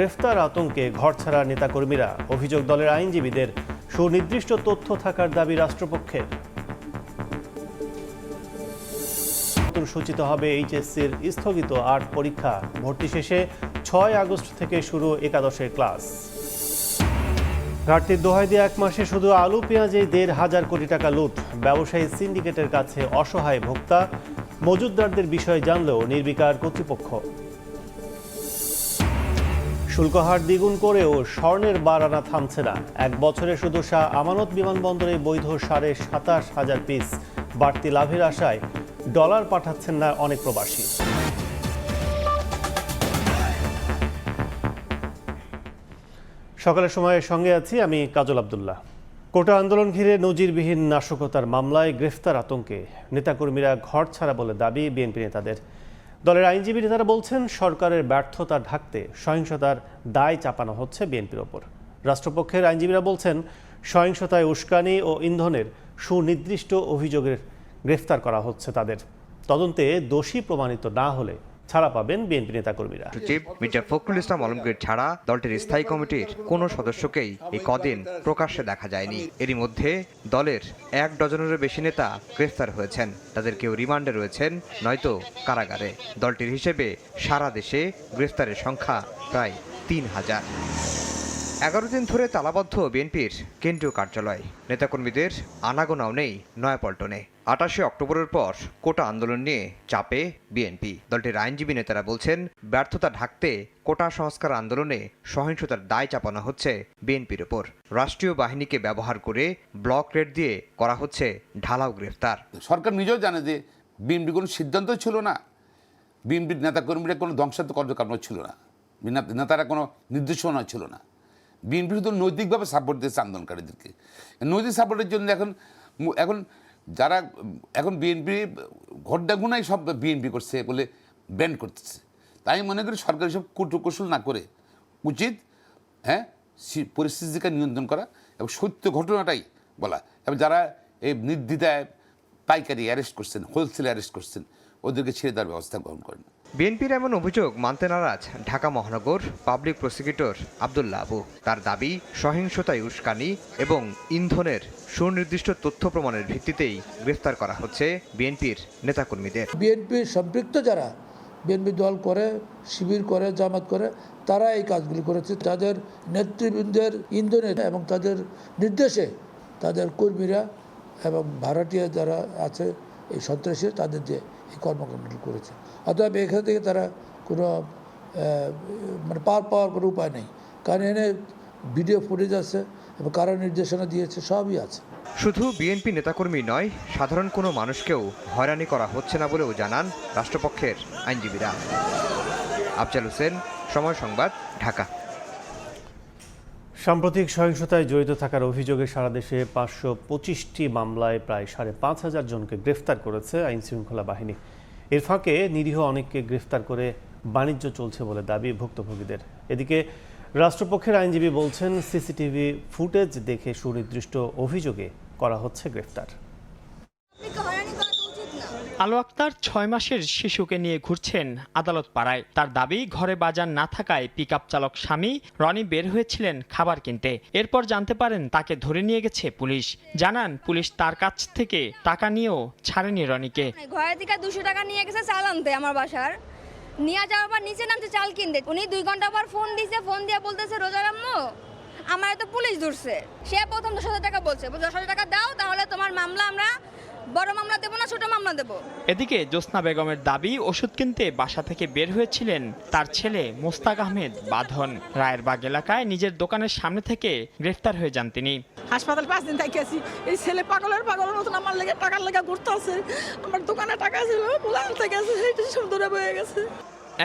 গ্রেফতার আতঙ্কে ঘরছাড়া নেতাকর্মীরা, অভিযোগ দলের আইনজীবীদের সুনির্দিষ্ট তথ্য থাকার দাবি রাষ্ট্রপক্ষের। সূচিত হবে এইচএসসির স্থগিত ৮ পরীক্ষা, ভর্তি শেষে ৬ আগস্ট থেকে শুরু একাদশের ক্লাস। ঘাটতির দোহাই দিয়ে এক মাসে শুধু আলু পেঁয়াজে ১,৫০০ কোটি টাকা লুট, ব্যবসায়ী সিন্ডিকেটের কাছে অসহায় ভোক্তা, মজুতদারদের বিষয়ে জানলেও নির্বিকার কর্তৃপক্ষ। শুল্কহার দ্বিগুণ করেও স্বর্ণের বার আনা থামছে না, এক বছরে শুধু শাহ আমানত বিমানবন্দরে বৈধ ২৭,৫০০ পিস, বাড়তি লাভের আশায় ডলার পাঠাচ্ছেন না অনেক প্রবাসী। সকালের সময়ের সঙ্গে আছি আমি কাজল আব্দুল্লাহ। কোটা আন্দোলন ঘিরে নজিরবিহীন নাশকতার মামলায় গ্রেফতার আতঙ্কে নেতাকর্মীরা ঘর ছাড়া বলে দাবি বিএনপি নেতাদের। দলের আইনজীবী নেতারা বলছেন, সরকারের ব্যর্থতা ঢাকতে সহিংসতার দায় চাপানো হচ্ছে বিএনপির ওপর। রাষ্ট্রপক্ষের আইনজীবীরা বলছেন, সহিংসতায় উস্কানি ও ইন্ধনের সুনির্দিষ্ট অভিযোগের গ্রেফতার করা হচ্ছে তাদের। তদন্তে দোষী প্রমাণিত না হলে ছাড়া পাবেন বিএনপি নেতাকর্মীরা। সচিব মির্জা ফখরুল ইসলাম আলমগীর ছাড়া দলটির স্থায়ী কমিটির কোনো সদস্যকেই এই কদিন প্রকাশ্যে দেখা যায়নি। এরই মধ্যে দলের ১ ডজনেরও বেশি নেতা গ্রেফতার হয়েছেন, তাদের কেউ রিমান্ডে রয়েছেন, নয়তো কারাগারে। দলটির হিসেবে সারা দেশে গ্রেফতারের সংখ্যা প্রায় ৩,০০০। ১১ দিন ধরে তালাবদ্ধ বিএনপির কেন্দ্রীয় কার্যালয়, নেতাকর্মীদের আনাগোনাও নেই নয়াপল্টনে। ২৮ অক্টোবরের পর কোটা আন্দোলন নিয়ে চাপে বিএনপি। দলটির আইনজীবী নেতারা বলছেন, ব্যর্থতা ঢাকতে কোটা সংস্কার আন্দোলনে সহিংসতার দায় চাপানো হচ্ছে বিএনপির ওপর। রাষ্ট্রীয় বাহিনীকে ব্যবহার করে ব্লক রেড দিয়ে করা হচ্ছে ঢালাও গ্রেফতার। সরকার নিজেও জানে যে বিএনপি কোনো সিদ্ধান্ত ছিল না, বিএনপির নেতাকর্মীরা কোনো ধ্বংসাত্মক কার্যক্রম ছিল না, নেতারা কোনো নির্দেশনা ছিল না। বিএনপি শুধু নৈতিকভাবে সাপোর্ট দিয়েছে আন্দোলনকারীদেরকে। নৈতিক সাপোর্টের জন্য এখন যারা এখন বিএনপি ঘটনাগুনাই সব বিএনপি করছে বলে ব্যান্ড করতেছে। তাই মনে করি সরকার সব কৌশল না করে উচিত পরিস্থিতিকে নিয়ন্ত্রণ করা এবং সত্য ঘটনাটাই বলা। এবং যারা এই নির্দ্বিধায় পাইকারি অ্যারেস্ট করছেন, হোলসেল অ্যারেস্ট করছেন, ওদেরকে ছেড়ে দেওয়ার ব্যবস্থা গ্রহণ করেন। বিএনপির এমন অভিযোগ মানতে নারাজ ঢাকা মহানগর পাবলিক প্রসিকিউটর আব্দুল্লাহ আবু। তার দাবি, সহিংসতায় উস্কানি এবং ইন্ধনের সুনির্দিষ্ট তথ্য প্রমাণের ভিত্তিতেই গ্রেফতার করা হচ্ছে বিএনপির নেতাকর্মীদের। বিএনপির সম্পৃক্ত যারা বিএনপি দল করে, শিবির করে, জামাত করে, তারা এই কাজগুলি করেছে। তাদের নেতৃবৃন্দের ইন্ধনে এবং তাদের নির্দেশে তাদের কর্মীরা এবং ভাড়াটিয়া যারা আছে এই সন্ত্রাসী, তাদের দিয়ে এই কর্মকাণ্ডটি করেছে। অতএব এখান থেকে তারা কোনো পাওয়ার কোনো উপায় নেই, কারণ এনে ভিডিও ফুটেজ আছে এবং কারা নির্দেশনা দিয়েছে সবই আছে। শুধু বিএনপি নেতাকর্মী নয়, সাধারণ কোনো মানুষকেও হয়রানি করা হচ্ছে না বলেও জানান রাষ্ট্রপক্ষের আইনজীবীরা। আফজাল হোসেন, সময় সংবাদ, ঢাকা। সাম্প্রতিক সহিংসতায় জড়িত থাকার অভিযোগে সারা দেশে ৫২৫টি মামলায় প্রায় ৫,৫০০ জনকে গ্রেফতার করেছে আইনশৃঙ্খলা বাহিনী। এর ফাঁকে নিরীহ অনেককে গ্রেফতার করে বাণিজ্য চলছে বলে দাবি ভুক্তভোগীদের। এদিকে রাষ্ট্রপক্ষের আইনজীবী বলছেন, সিসিটিভি ফুটেজ দেখে সুনির্দিষ্ট অভিযোগে করা হচ্ছে গ্রেফতার। আলো আক্তার ৬ মাসের শিশুকে নিয়ে ঘুরছেন আদালত পাড়ায়। তার দাবি, ঘরে বাজার না থাকায় পিকআপ চালক স্বামী রনি বের হয়েছিলেন খাবার কিনতে। এরপর জানতে পারেন তাকে ধরে নিয়ে গেছে পুলিশ। জানান, পুলিশ তার কাছ থেকে টাকা নিয়েও ছাড়েনি রনিকে। ঘরে থেকে ২০০ টাকা নিয়ে গেছে চাল আনতে আমার বাসার। নিয়ে যাওয়ার পর নিচে নামতে চাল কিনতে। উনি ২ ঘন্টা পর ফোন দিয়েছে, ফোন দিয়ে বলতেছে, রোজার আম্মু আমার তো পুলিশ ধরছে। সে প্রথম ১০,০০০ টাকা বলছে, ১০,০০০ টাকা দাও, তাহলে তোমার মামলা আমরা বড় মামলা দেবো না, ছোট মামলা দেবো। এদিকে জ্যোৎস্না বেগমের দাবি, ওষুধ কিনতে বাসা থেকে বের হয়েছিলেন তার ছেলে মোস্তাক আহমেদ বাঁধন। রায়েরবাগ এলাকায় নিজের দোকানের সামনে থেকে গ্রেফতার হয়ে যান তিনি। হাসপাতাল ৫ দিন থেকে আছি। এই ছেলে পাগলের মতন আমার লেগে টাকার লেগে ঘুরতে আছে। আমার দোকানে টাকা ছিল, বলে আনতে গেছে, এইটা সব ধরে বয়ে গেছে।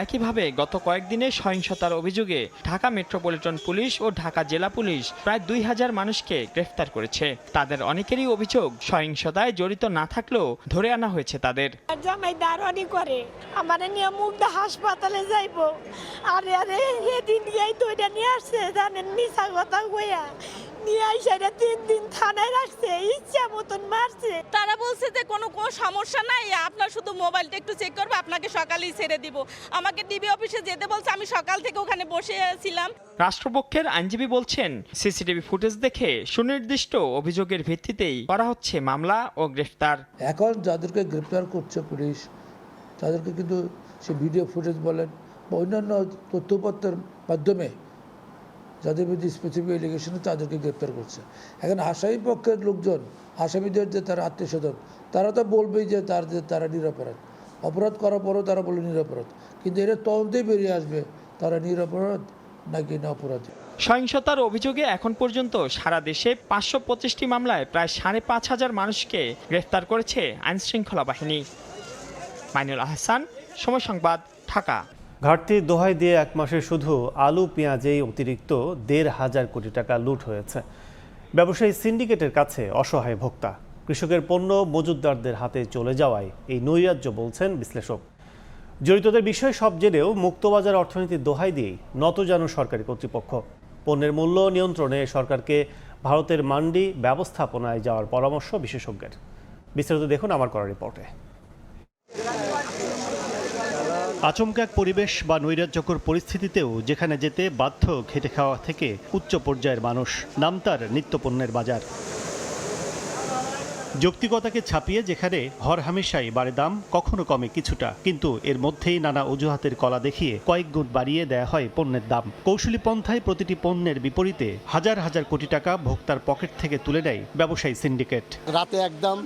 একইভাবে গত কয়েকদিনে সহিংসতার অভিযোগে ঢাকা মেট্রোপলিটন পুলিশ ও ঢাকা জেলা পুলিশ প্রায় ২,০০০ মানুষকে গ্রেফতার করেছে। তাদের অনেকেরই অভিযোগ, সহিংসতায় জড়িত না থাকলেও ধরে আনা হয়েছে তাদের। জামাই দারোয়ানি করে, আমার নিয়ে মুগদা হাসপাতালে যাইব। আরে এদিন গিয়ে তো এটা নিয়ে আসছে, জানেন, মিশা কথা কইয়া নিয়ে আইসাইরা 3 দিন থানায় রাখছে, ইচ্ছা মতন মারছে। তারা বলছে যে কোনো সমস্যা নাই, আপনার শুধু মোবাইলটা একটু চেক করবো, আপনাকে সকালেই ছেড়ে দিব। আমাকে ডিবি অফিসে যেতে বলছে, আমি সকাল থেকে ওখানে বসে ছিলাম। রাষ্ট্রপক্ষের আইনজীবী বলছেন, সিসিটিভি ফুটেজ দেখে সুনির্দিষ্ট অভিযোগের ভিত্তিতেই করা হচ্ছে মামলা ও গ্রেফতার। এখন যাদেরকে গ্রেপ্তার করছে পুলিশ, তাদেরকে কিন্তু সে ভিডিও ফুটেজ বলেন বা অন্যান্য তথ্যপত্রের মাধ্যমে যাদের বিরুদ্ধে স্পেসিফিক এলিগেশন তাদেরকে গ্রেপ্তার করছে। এখন আসামি পক্ষের লোকজন, আসামিদের যে তারা আত্মীয়স্বজন, তারা তো বলবেই যে তারা নিরপরাধ, অপরাধ করার পরেও তারা বলে নিরপরাধ, কিন্তু এটা তদন্তেই বেরিয়ে আসবে তারা নিরপরাধ নাকি না অপরাধী। সহিংসতার অভিযোগে এখন পর্যন্ত সারা দেশে 525টি মামলায় প্রায় 5,500 মানুষকে গ্রেফতার করেছে আইনশৃঙ্খলা বাহিনী। মাইনুল আহসান, সময় সংবাদ, ঢাকা। ঘাটতির দোহাই দিয়ে এক মাসে শুধু আলু পেঁয়াজেই অতিরিক্ত 1,500 কোটি টাকা লুট হয়েছে। ব্যবসায়ী সিন্ডিকেটের কাছে অসহায় ভোক্তা, কৃষকের পণ্য মজুতদারদের হাতে চলে যাওয়ায় এই নৈরাজ্য বলছেন বিশ্লেষক। জড়িতদের বিষয়ে সব জেনেও মুক্তবাজার অর্থনীতির দোহাই দিয়েই নতজানু সরকারি কর্তৃপক্ষ। পণ্যের মূল্য নিয়ন্ত্রণে সরকারকে ভারতের মান্ডি ব্যবস্থাপনায় যাওয়ার পরামর্শ বিশেষজ্ঞের। বিস্তারিত দেখুন আমার করা রিপোর্টে। আচমকা এক পরিবেশ বা নৈরাজ্যকর পরিস্থিতিতেও যেখানে যেতে বাধ্য খেটে খাওয়া থেকে উচ্চ পর্যায়ের মানুষ, নাম তার নিত্যপণ্যের বাজার। যৌক্তিকতাকে ছাপিয়ে যেখানে হরহামেশাই বাড়ে দাম, কখনো কমে কিছুটা, কিন্তু এর মধ্যেই নানা অজুহাতের কলা দেখিয়ে কয়েক গুণ বাড়িয়ে দেয়া হয় পণ্যের দাম। কৌশলী পন্থায় প্রতিটি পণ্যের বিপরীতে হাজার হাজার কোটি টাকা ভোক্তার পকেট থেকে তুলে নেয় ব্যবসায়ী সিন্ডিকেট। রাতে একদম,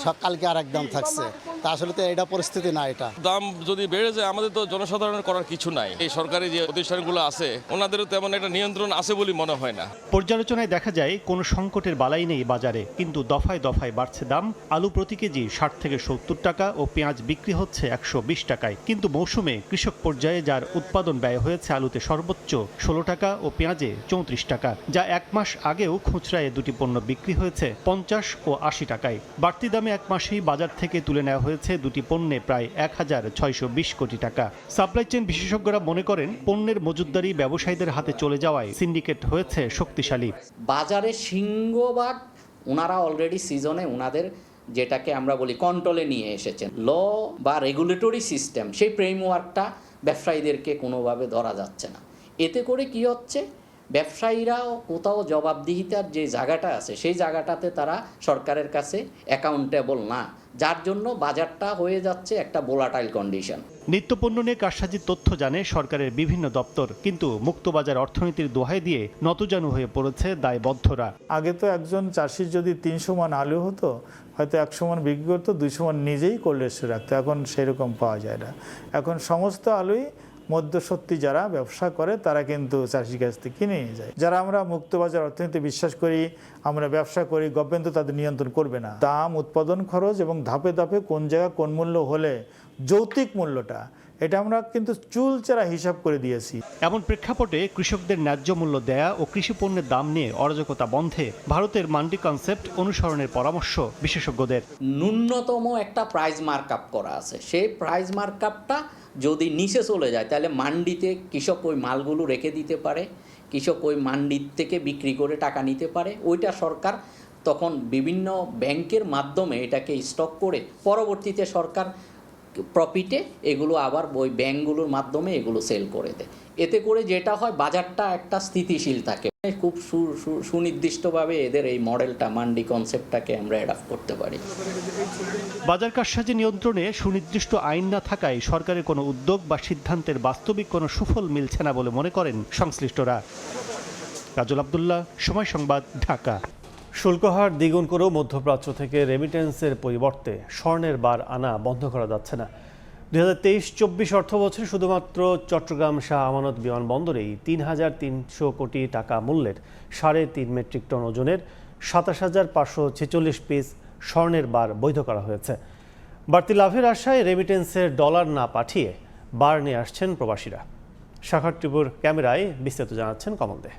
সকালকে আর একদম থাকছে, তা আসলে তো এটা পরিস্থিতি না। এটা দাম যদি বেড়ে যায়, আমাদের তো জনসাধারণের করার কিছু নাই। এই সরকারি যে প্রতিষ্ঠানগুলো আছে, ওনাদেরও তেমন একটা নিয়ন্ত্রণ আছে বলে মনে হয় না। পর্যালোচনায় দেখা যায় কোনো সংকটের বালাই নেই বাজারে, কিন্তু দফায় দফায় বাড়ছে দাম। আলু প্রতি কেজি 60 থেকে 70 টাকা ও পেঁয়াজ বিক্রি হচ্ছে 120 টাকায়। কিন্তু মৌসুমে কৃষক পর্যায়ে যার উৎপাদন ব্যয় হয়েছে আলুতে সর্বোচ্চ 16 টাকা ও পেঁয়াজে 34 টাকা, যা এক মাস আগেও খুচরায় দুটি পণ্য বিক্রি হয়েছে 50 ও 80 টাকায়। বাড়তি দামে এক মাসেই বাজার থেকে তুলে নেওয়া হয়েছে দুটি পণ্যে প্রায় 1,620 কোটি টাকা। সাপ্লাই চেইন বিশেষজ্ঞরা মনে করেন, পণ্যের মজুতদারি ব্যবসায়ীদের হাতে চলে যাওয়ায় সিন্ডিকেট হয়েছে শক্তিশালী। বাজারে সিংহভাগ ওনারা অলরেডি সিজনে ওনাদের যেটাকে আমরা বলি কন্ট্রোলে নিয়ে এসেছেন। ল বা রেগুলেটরি সিস্টেম, সেই ফ্রেমওয়ার্কটা ব্যবসায়ীদেরকে কোনোভাবে ধরা যাচ্ছে না। এতে করে কি হচ্ছে, ব্যবসায়ীরাও কোথাও জবাবদিহিতার যে জায়গাটা আছে সেই জায়গাটাতে তারা সরকারের কাছে অ্যাকাউন্টেবল না, যার জন্য বাজারটা হয়ে যাচ্ছে একটা ভোলাটাইল কন্ডিশন। নিত্যপণ্য নিয়ে কারসাজির তথ্য জানে সরকারের বিভিন্ন দপ্তর, কিন্তু মুক্তবাজার অর্থনীতির দোহাই দিয়ে নতজানু হয়ে পড়েছে দায়বদ্ধরা। আগে তো একজন চাষির যদি 300 মণ আলু হতো, হয়তো 100 মণ বিক্রি করতো, 200 মণ নিজেই কোল্ড স্টোরে রাখতো। এখন সেরকম পাওয়া যায় না। এখন সমস্ত আলুই মধ্যস্বত্বী যারা ব্যবসা করে তারা কিন্তু চাষির কাছ থেকে কিনে নিয়ে যায়। যারা আমরা মুক্তবাজার অর্থনীতি বিশ্বাস করি, আমরা ব্যবসা করি, গভর্নমেন্ট তো তাদের নিয়ন্ত্রণ করবে না। দাম, উৎপাদন খরচ এবং ধাপে ধাপে কোন জায়গা কোন মূল্য হলে যৌক্তিক মূল্যটা, এটা আমরা কিন্তু চুলচেরা হিসাব করে দিয়েছি। এমন প্রেক্ষাপটে কৃষকদের ন্যায্য মূল্য দেয়া ও কৃষি পণ্যের দাম নিয়ে অরাজকতা বন্ধে ভারতের মান্ডি কনসেপ্ট অনুসরণের পরামর্শ বিশেষজ্ঞদের। ন্যূনতম একটা প্রাইস মার্কআপ করা আছে, সেই প্রাইস মার্কআপটা যদি নিচে চলে যায় তাহলে মান্ডিতে কৃষক ওই মালগুলো রেখে দিতে পারে, কৃষক ওই মান্ডির থেকে বিক্রি করে টাকা নিতে পারে। ওইটা সরকার তখন বিভিন্ন ব্যাংকের মাধ্যমে এটাকে স্টক করে পরবর্তীতে সরকার প্রফিটে এগুলো আবার ওই ব্যাংকগুলোর মাধ্যমে এগুলো সেল করে দেয়। এতে করে যেটা হয়, বাজারটা একটা স্থিতিশীল থাকে। খুব সুনির্দিষ্টভাবে এদের এই মডেলটা, মান্ডি কনসেপ্টটাকে আমরা অ্যাডাপ্ট করতে পারি। বাজার কারসাজি নিয়ন্ত্রণে সুনির্দিষ্ট আইন না থাকায় সরকারের কোনো উদ্যোগ বা সিদ্ধান্তের বাস্তবিক কোনো সুফল মিলছে না বলে মনে করেন সংশ্লিষ্টরা। কাজল আব্দুল্লাহ, সময় সংবাদ, ঢাকা। শুল্কহার দ্বিগুণ করেও মধ্যপ্রাচ্য থেকে রেমিটেন্সের পরিবর্তে স্বর্ণের বার আনা বন্ধ করা যাচ্ছে না। 2023-24 অর্থ বছরে শুধুমাত্র চট্টগ্রাম শাহ আমানত বিমানবন্দরেই 3,300 কোটি টাকা মূল্যের 3.5 মেট্রিক টন ওজনের 27,546 পিস স্বর্ণের বার বৈধ করা হয়েছে। বাড়তি লাভের আশায় রেমিটেন্সের ডলার না পাঠিয়ে বার নিয়ে আসছেন প্রবাসীরা। শাখার টিপুর ক্যামেরায় বিস্তারিত জানাচ্ছেন কমল দে।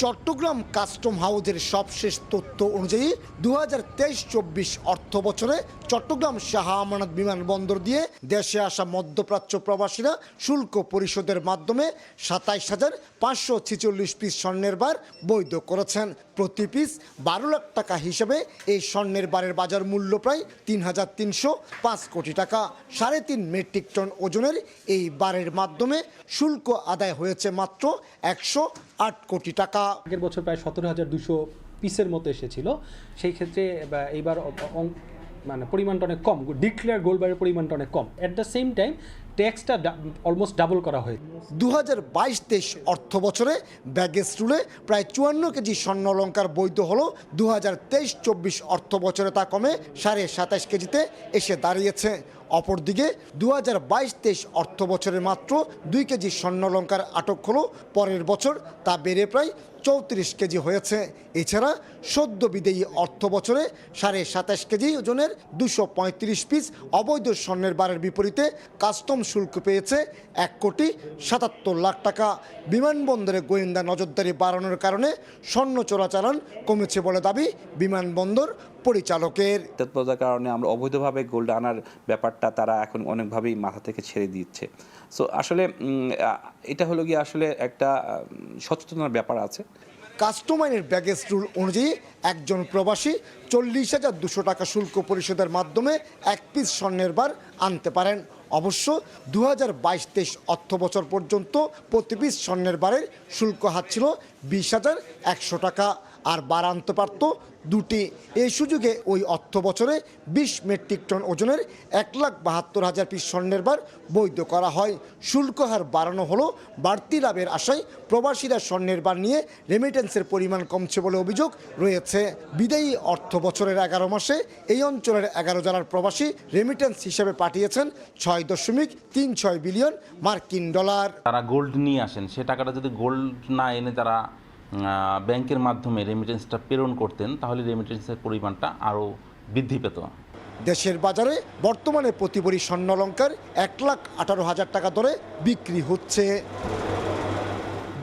চট্টগ্রাম কাস্টম হাউজের সবশেষ তথ্য অনুযায়ী 2023-24 অর্থ বছরে চট্টগ্রাম শাহ আমানত বিমানবন্দর দিয়ে দেশে আসা মধ্যপ্রাচ্য প্রবাসীরা শুল্ক পরিশোধের মাধ্যমে 27,546 পিস স্বর্ণের বার বৈধ করেছেন। প্রতি পিস 12 লাখ টাকা হিসেবে এই স্বর্ণের বারের বাজার মূল্য প্রায় 3,305 কোটি টাকা। 3.5 মেট্রিক টন ওজনের এই বারের মাধ্যমে শুল্ক আদায় হয়েছে মাত্র 108 কোটি টাকা। আগের বছর প্রায় 17,200 পিসের মতো এসেছিল, সেই ক্ষেত্রে এইবার মানে পরিমাণটা অনেক কম, ডিক্লেয়ার গোল্ড বারের পরিমাণটা অনেক কম। অ্যাট দ্য সেম টাইম ট্যাক্সটা অলমোস্ট ডাবল করা হয়। 2022-23 অর্থ বছরে ব্যাগেজ রুলে প্রায় 54 কেজি স্বর্ণ অলংকার বৈধ হলো। 2023-24 অর্থ বছরে তা কমে 27.5 কেজিতে এসে দাঁড়িয়েছে। অপরদিকে 2022-23 অর্থ বছরে মাত্র 2 কেজি স্বর্ণ অলংকার আটক হলো, পরের বছর তা বেড়ে প্রায় 34 কেজি হয়েছে। এছাড়া সদ্য বিদেয়ী অর্থ বছরে 27.5 কেজি ওজনের 235 পিস অবৈধ স্বর্ণের বারের বিপরীতে কাস্টম শুল্ক পেয়েছে 1,77 লাখ টাকা। বিমানবন্দরে গোয়েন্দা নজরদারি বাড়ানোর কারণে স্বর্ণ চোরাচালান কমেছে বলে দাবি বিমানবন্দর পরিচালকের। তৎপরতার কারণে আমরা অবৈধভাবে গোল্ড আনার ব্যাপারটা তারা এখন অনেকভাবেই মাথা থেকে ছেড়ে দিচ্ছে। সো আসলে এটা হলো গিয়ে আসলে একটা সচেতনতার ব্যাপার আছে। কাস্টম আইনের ব্যাগেজ রুল অনুযায়ী একজন প্রবাসী 40,200 টাকা শুল্ক পরিশোধের মাধ্যমে এক পিস স্বর্ণের বার আনতে পারেন। অবশ্য 2022-23 অর্থ বছর পর্যন্ত প্রতি পিস স্বর্ণের বারের শুল্ক হার ছিল 20,100 টাকা, আর বার আনতে পারত দুটি। এই সুযোগে ওই অর্থ বছরে 20 মেট্রিক টন ওজনের 1,72,000 পিস স্বর্ণের বার বৈধ করা হয়। শুল্ক হার বাড়ানো হলো বাড়তি লাভের আশায় প্রবাসীরা স্বর্ণের বার নিয়ে রেমিটেন্সের পরিমাণ কমছে বলে অভিযোগ রয়েছে। বিদায়ী অর্থ বছরের 11 মাসে এই অঞ্চলের 11 জেলার প্রবাসী রেমিটেন্স হিসেবে পাঠিয়েছেন 6.36 বিলিয়ন মার্কিন ডলার। তারা গোল্ড নিয়ে আসেন, সে টাকাটা যদি গোল্ড না এনে তারা ব্যাংকের মাধ্যমে রেমিটেন্সটা প্রেরণ করতেন, তাহলে রেমিটেন্সের পরিমাণটা আরও বৃদ্ধি পেত। দেশের বাজারে বর্তমানে প্রতি ভরি স্বর্ণ অলংকার 1,18,000 টাকা দরে বিক্রি হচ্ছে।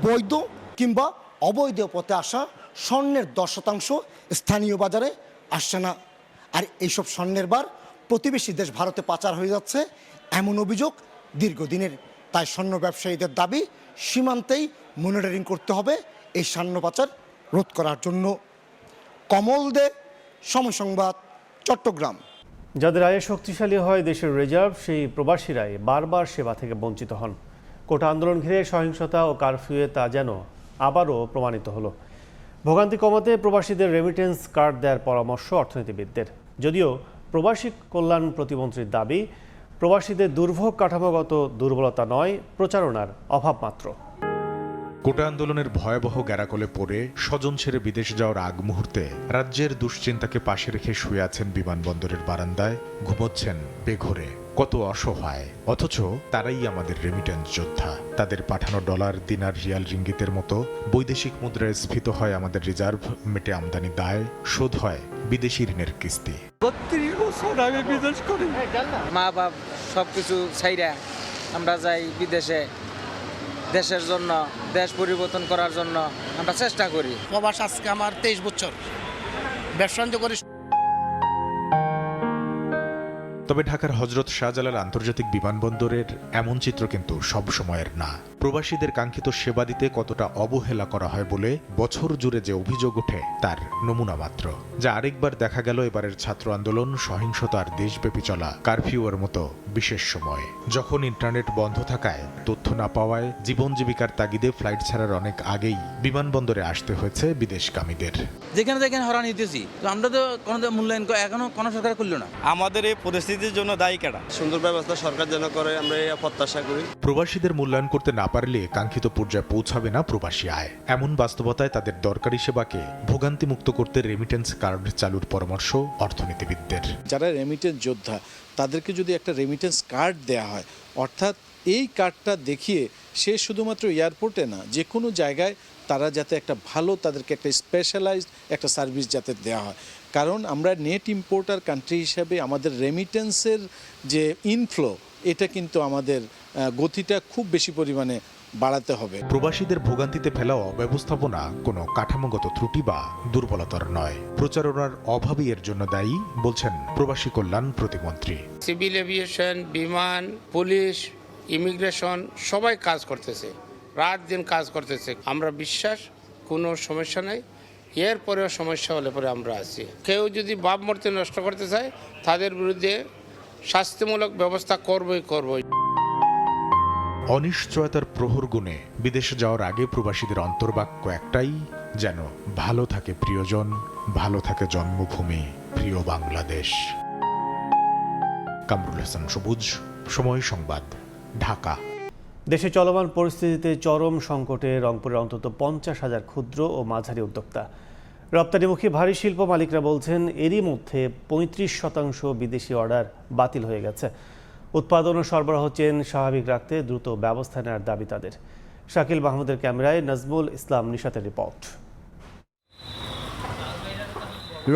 বৈধ কিংবা অবৈধ পথে আসা স্বর্ণের 10% স্থানীয় বাজারে আসছে না, আর এইসব স্বর্ণের বার প্রতিবেশী দেশ ভারতে পাচার হয়ে যাচ্ছে এমন অভিযোগ দীর্ঘদিনের। তাই স্বর্ণ ব্যবসায়ীদের দাবি সীমান্তেই মনিটরিং করতে হবে এই স্বর্ণ পাচার রোধ করার জন্য। কমল দে, সময় সংবাদ, চট্টগ্রাম। যাদের আয়ে শক্তিশালী হয় দেশের রিজার্ভ, সেই প্রবাসীরাই বারবার সেবা থেকে বঞ্চিত হন। কোটা আন্দোলন ঘিরে সহিংসতা ও কারফিউয়ে তা যেন আবারও প্রমাণিত হলো। ভোগান্তি কমাতে প্রবাসীদের রেমিটেন্স কার্ড দেওয়ার পরামর্শ অর্থনীতিবিদদের। যদিও প্রবাসী কল্যাণ প্রতিমন্ত্রীর দাবি, প্রবাসীদের দুর্ভোগ কাঠামোগত দুর্বলতা নয়, প্রচারণার অভাব মাত্র। কোটা আন্দোলনের ভয়াবহ গ্যারাকলে পড়ে স্বজন ছেড়ে বিদেশ যাওয়ার আগ মুহূর্তে রাজ্যের দুশ্চিন্তাকে পাশে রেখে শুয়ে আছেন বিমানবন্দরের বারান্দায়, ঘুমোচ্ছেন বেঘরে। কত অসহায়, অথচ তারাই আমাদের রেমিটেন্স যোদ্ধা। তাদের পাঠানো ডলার, দিনার, রিয়াল, রিঙ্গিতের মতো বৈদেশিক মুদ্রায় স্ফীত হয় আমাদের রিজার্ভ, মেটে আমদানি দায়, শোধ হয় বিদেশি ঋণের কিস্তি। 32 বছর আমি বিদেশ করি, মা বাপ সবকিছু ছাইরা আমরা যাই বিদেশে। দেশের জন্য, দেশ পরিবর্তন করার জন্য আমরা চেষ্টা করি। প্রবাস আজকে আমার 23 বছর ব্যবসা করি। তবে ঢাকার হযরত শাহজালাল আন্তর্জাতিক বিমানবন্দরের এমন চিত্র কিন্তু সব সময়ের না। প্রবাসীদের কাঙ্ক্ষিত সেবা দিতে কতটা অবহেলা করা হয় বলে বছর জুড়ে যে অভিযোগ ওঠে তার নমুনা মাত্র, যা আরেকবার দেখা গেল এবারের ছাত্র আন্দোলন, সহিংসতার দেশব্যাপী চলা কারফিউয়ের মতো বিশেষ সময়, যখন ইন্টারনেট বন্ধ থাকায়, তথ্য না পাওয়ায় জীবন জীবিকার তাগিদে ফ্লাইট ছাড়ার অনেক আগেই বিমানবন্দরে আসতে হয়েছে বিদেশগামীদের। যেখানে যেখানে হরান নিতেছি, তো আমরা তো কোনো মূল্যায়ন এখনো কোনো সরকার করলো না। আমাদের এই পরিস্থিতির জন্য দায়ী কারা? সুন্দর ব্যবস্থা সরকার যেন করে, আমরা এই প্রত্যাশা করি। প্রবাসীদের মূল্যায়ন করতে না পারলে কাঙ্ক্ষিত পর্যায়ে পৌঁছাবে না প্রবাসী আয়। এমন বাস্তবতায় তাদের দরকারি সেবাকে ভোগান্তিমুক্ত করতে রেমিটেন্স কার্ড চালুর পরামর্শ অর্থনীতিবিদদের। যারা রেমিটেন্স যোদ্ধা তাদেরকে যদি একটা রেমিটেন্স কার্ড দেয়া হয়, অর্থাৎ এই কার্ডটা দেখিয়ে সে শুধুমাত্র এয়ারপোর্টে না, যে কোনো জায়গায় তারা যাতে একটা ভালো, তাদেরকে একটা স্পেশালাইজড একটা সার্ভিস যাতে দেওয়া হয়। কারণ আমরা নেট ইম্পোর্টার কান্ট্রি হিসাবে আমাদের রেমিটেন্সের যে ইনফ্লো এটা কিন্তু আমাদের গতিটা খুব বেশি পরিমাণে বাড়াতে হবে। প্রবাসীদের ভোগান্তিতে ফেলা অব্যবস্থাপনা কোনো কাঠামোগত ত্রুটি বা দুর্বলতার নয়, প্রচারণার অভাবই এর জন্য দায়ী বলছেন প্রবাসী কল্যাণ প্রতিমন্ত্রী। সিভিল এভিয়েশন, বিমান, পুলিশ, ইমিগ্রেশন সবাই কাজ করতেছে, রাত দিন কাজ করতেছে। আমরা বিশ্বাস কোনো সমস্যা নেই, এরপরেও সমস্যা হলে পরে আমরা আছি। কেউ যদি ভাবমূর্তি নষ্ট করতে চায় তাদের বিরুদ্ধে শাস্তিমূলক ব্যবস্থা করবই। অনিশ্চয়তার প্রহর গুণে বিদেশে যাওয়ার আগে প্রবাসীদের অন্তর্বাক্য একটাই, যেন ভালো থাকে প্রিয়জন, ভালো থাকে জন্মভূমি, প্রিয় বাংলাদেশ। কামরুল হাসান সবুজ, সময় সংবাদ, ঢাকা। দেশে চলমান পরিস্থিতিতে চরম সংকটে রংপুরের অন্তত 50,000 ক্ষুদ্র ও মাঝারি উদ্যোক্তা। রপ্তানিমুখী ভারী শিল্প মালিকরা বলছেন এরই মধ্যে 35% বিদেশি অর্ডার বাতিল হয়ে গেছে। উৎপাদন ও সরবরাহ চেন স্বাভাবিক রাখতে দ্রুত ব্যবস্থা নেওয়ার দাবি তাদের। শাকিল মাহমুদের ক্যামেরায় নাজমুল ইসলাম নিশাতের রিপোর্ট।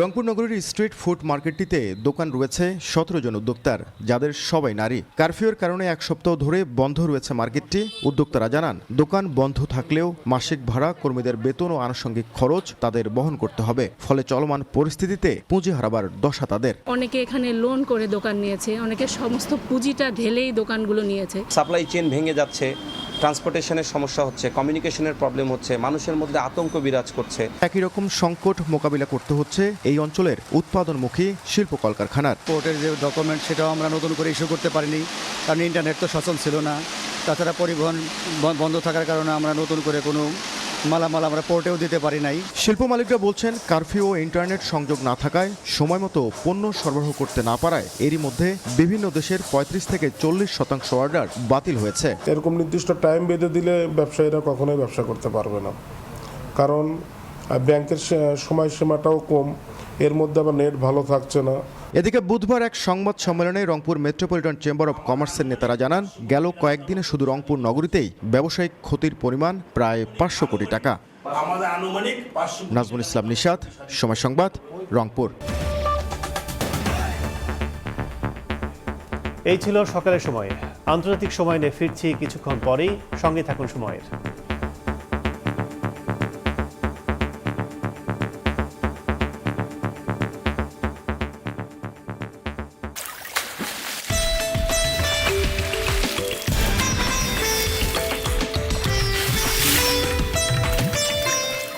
রংপুর নগরীর স্ট্রিট ফুড মার্কেটটিতে দোকান রয়েছে 17 জন উদ্যোক্তার, যাদের সবাই নারী। কারফিউর কারণে এক সপ্তাহ ধরে বন্ধ রয়েছে মার্কেটটি। উদ্যোক্তারা জানান, দোকান বন্ধ থাকলেও মাসিক ভাড়া, কর্মীদের বেতন ও আনুষঙ্গিক খরচ তাদের বহন করতে হবে। ফলে চলমান পরিস্থিতিতে পুঁজি হারাবার দশা তাদের। অনেকে এখানে লোন করে দোকান নিয়েছে, অনেকে সমস্ত পুঁজিটা ঢেলেই দোকানগুলো নিয়েছে। সাপ্লাই চেইন ভেঙে যাচ্ছে, ট্রান্সপোর্টেশনের সমস্যা হচ্ছে, কমিউনিকেশনের প্রবলেম হচ্ছে, মানুষের মধ্যে আতঙ্ক বিরাজ করছে। একই রকম সংকট মোকাবিলা করতে হচ্ছে এই অঞ্চলের উৎপাদনমুখী শিল্প কলকারখানার। পোর্টের যে ডকুমেন্ট সেটাও আমরা নতুন করে ইস্যু করতে পারিনি, কারণ ইন্টারনেট তো সচল ছিল না। তাছাড়া পরিবহন বন্ধ থাকার কারণে আমরা নতুন করে কোনো মালামাল আমরা পোর্টেও দিতে পারি নাই। শিল্প মালিকরা বলছেন, কারফিউ ও ইন্টারনেট সংযোগ না থাকায় সময় মতো পণ্য সরবরাহ করতে না পারায় এরই মধ্যে বিভিন্ন দেশের 35 থেকে 40% অর্ডার বাতিল হয়েছে। এরকম নির্দিষ্ট টাইম বেঁধে দিলে ব্যবসায়ীরা কখনোই ব্যবসা করতে পারবে না, কারণ ব্যাংকের সময়সীমাটাও কম, এর মধ্যে আবার নেট ভালো থাকছে না। এদিকে বুধবার এক সংবাদ সম্মেলনে রংপুর মেট্রোপলিটন চেম্বার অব কমার্সের নেতারা জানান, গেল কয়েকদিনে শুধু রংপুর নগরীতেই ব্যবসায়িক ক্ষতির পরিমাণ প্রায় 500 কোটি টাকা। নাজমুল ইসলাম নিশাত, সময় সংবাদ, রংপুর। এই ছিল সকালের সময়। আন্তর্জাতিক সময় নিয়ে ফিরছি কিছুক্ষণ পরেই, সঙ্গে থাকুন সময়ের।